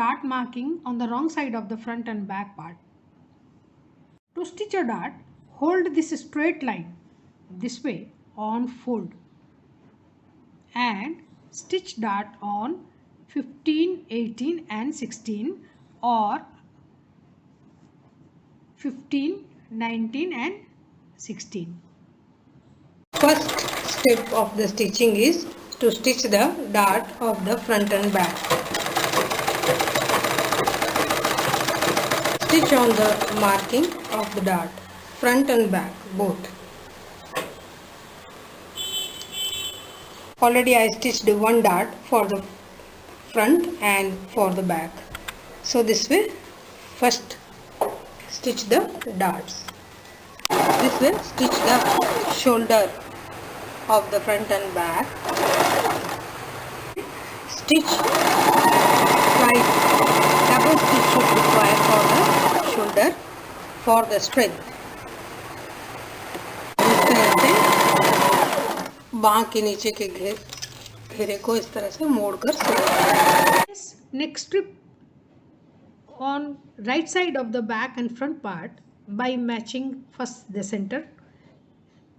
dot marking on the wrong side of the front and back part. To stitch a dot, hold this straight line this way on fold and stitch dot on 15, 18 and 16 or 15, 19 and 16. First step of the stitching is to stitch the dart of the front and back. Stitch on the marking of the dart, front and back both. Already I stitched one dart for the front and for the back. So this way, first stitch the darts. This way stitch the shoulder of the front and back. Stitch right, double stitch should require for the shoulder for the strength. इस तरह से बाँह के नीचे के घेरे को इस तरह से मोड़कर सिलेंगे. Next strip on right side of the back and front part by matching first the center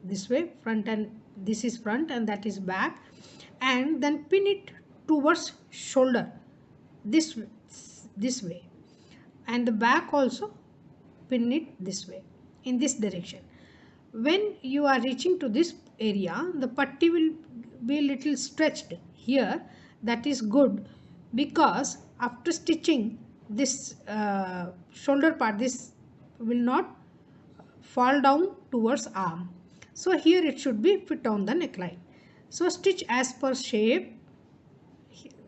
this way, front and this is front and that is back, and then pin it towards shoulder this way, and the back also pin it this way in this direction. When you are reaching to this area, the putty will be a little stretched here. That is good because after stitching this shoulder part, this will not fall down towards arm. So here it should be fit on the neckline. So stitch as per shape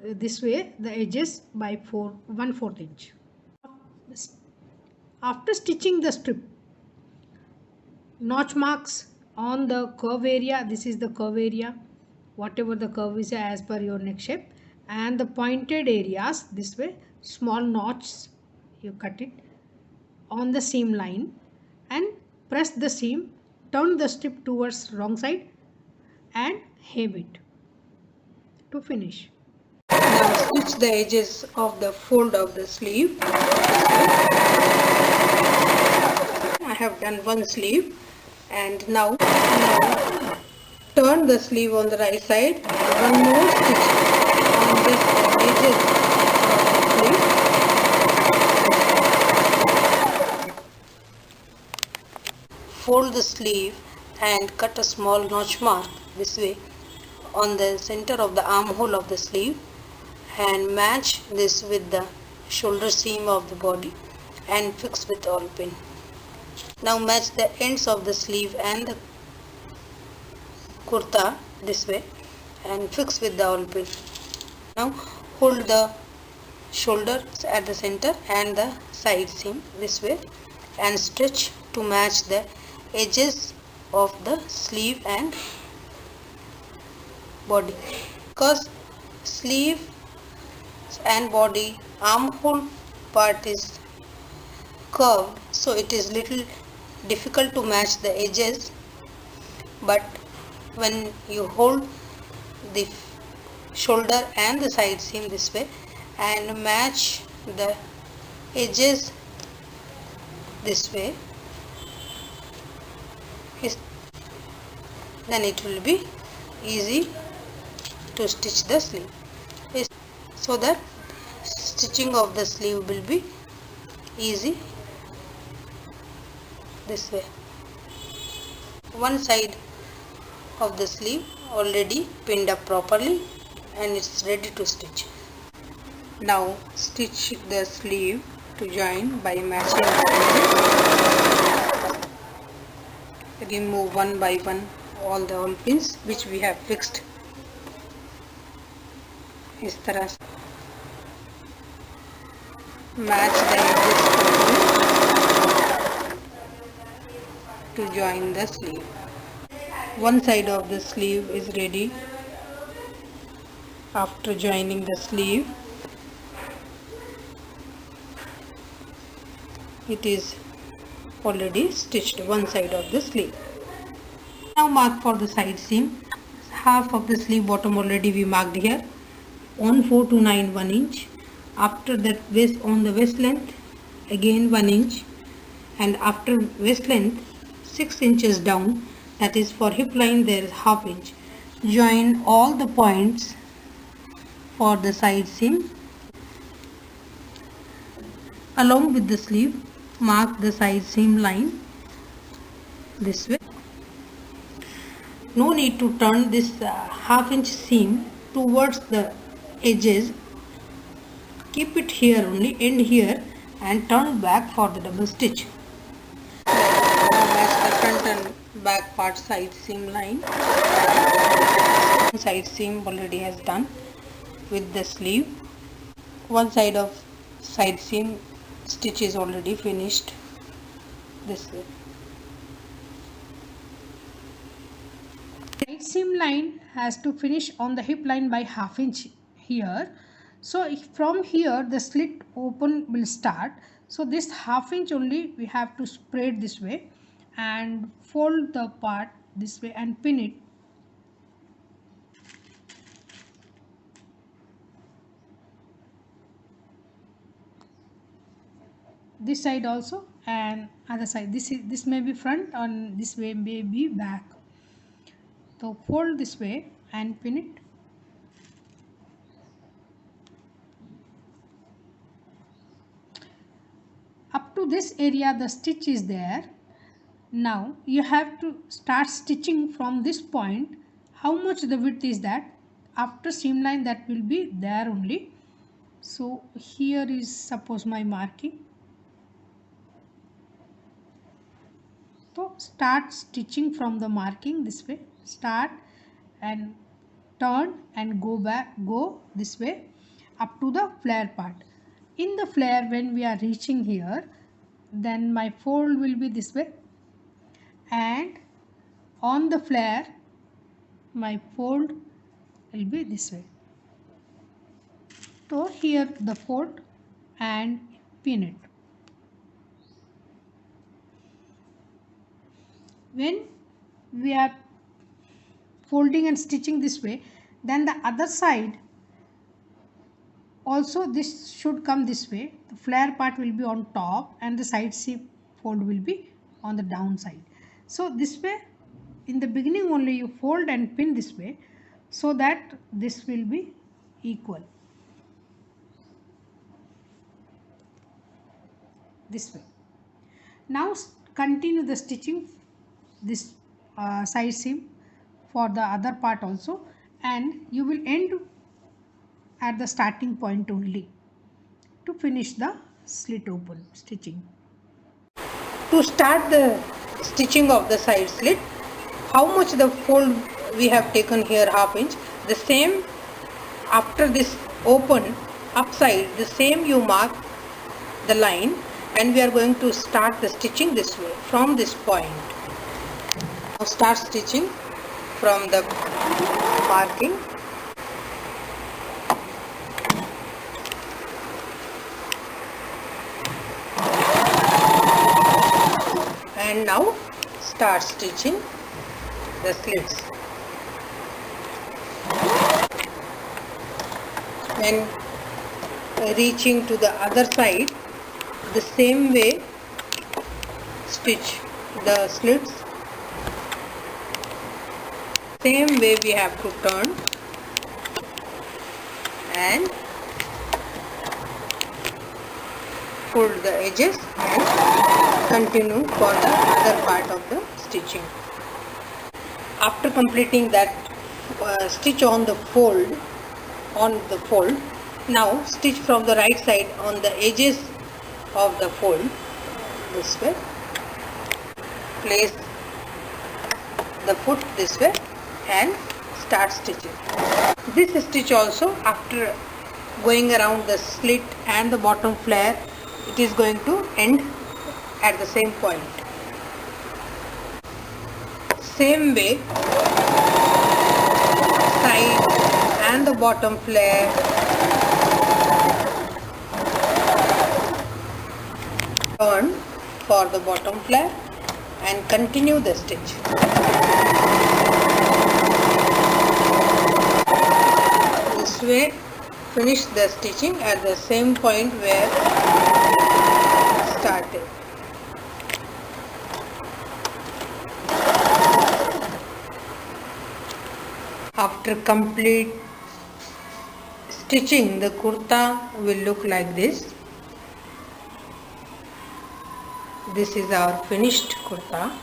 this way, the edges by 1/4 inch. After stitching the strip, notch marks on the curve area. This is the curve area, whatever the curve is as per your neck shape, and the pointed areas this way, small notches you cut it on the seam line and press the seam, turn the strip towards wrong side and hem it to finish. Now stitch the edges of the fold of the sleeve. I have done one sleeve, and now turn the sleeve on the right side. One more stitch on this edges of the sleeve. Fold the sleeve and cut a small notch mark this way on the center of the armhole of the sleeve, and match this with the shoulder seam of the body and fix with awl pin. Now match the ends of the sleeve and the kurta this way and fix with the awl pin. Now hold the shoulders at the center and the side seam this way and stretch to match the edges of the sleeve and body. Because sleeve and body armhole part is curved, so it is little difficult to match the edges, but when you hold the shoulder and the side seam this way and match the edges this way, then it will be easy to stitch the sleeve, so that stitching of the sleeve will be easy this way. One side of the sleeve already pinned up properly and it's ready to stitch. Now stitch the sleeve to join by matching the edges. Remove one by one all the awl pins which we have fixed. इस तरह से match the edges to join the sleeve. One side of the sleeve is ready. After joining the sleeve, it is already stitched one side of the sleeve. Now mark for the side seam. Half of the sleeve bottom already we marked here. On 4 to 9 1 inch. After that, waist on the waist length again 1 inch, and after waist length 6 inches down, that is for hip line, there is half inch. Join all the points for the side seam. Along with the sleeve, mark the side seam line this way. No need to turn this half inch seam towards the edges. Keep it here only, end here, and turn back for the double stitch. Match the front and back part side seam line. Side seam already has done with the sleeve. One side of side seam stitch is already finished this way. Side seam line has to finish on the hip line by half inch here. So from here the slit open will start. So this half inch only we have to spread this way and fold the part this way and pin it. This side also and other side. This may be front and this way may be back. So fold this way and pin it. Up to this area the stitch is there. Now you have to start stitching from this point. How much the width is that? After seam line that will be there only. So here is suppose my marking. So start stitching from the marking this way. Start and turn and go back, go this way up to the flare part. In the flare, when we are reaching here, then my fold will be this way, and on the flare my fold will be this way. So here the fold and pin it. When we are folding and stitching this way, then the other side also this should come this way. The flare part will be on top and the side seam fold will be on the down side. So this way, in the beginning only you fold and pin this way so that this will be equal. This way. Now continue the stitching this side seam for the other part also, and you will end at the starting point only to finish the slit open stitching. To start the stitching of the side slit, how much the fold we have taken here, half inch, the same after this open upside, the same you mark the line, and we are going to start the stitching this way from this point. Now start stitching from the marking. And now start stitching the slits. When reaching to the other side, the same way stitch the slits. Same way we have to turn and fold the edges and continue for the other part of the stitching. After completing that stitch on the fold, now stitch from the right side on the edges of the fold this way. Place the foot this way and start stitching. This stitch also, after going around the slit and the bottom flare, it is going to end at the same point. Same way, side and the bottom flare, turn for the bottom flare and continue the stitch. This way finish the stitching at the same point where started. After complete stitching, the kurta will look like this. This is our finished kurta.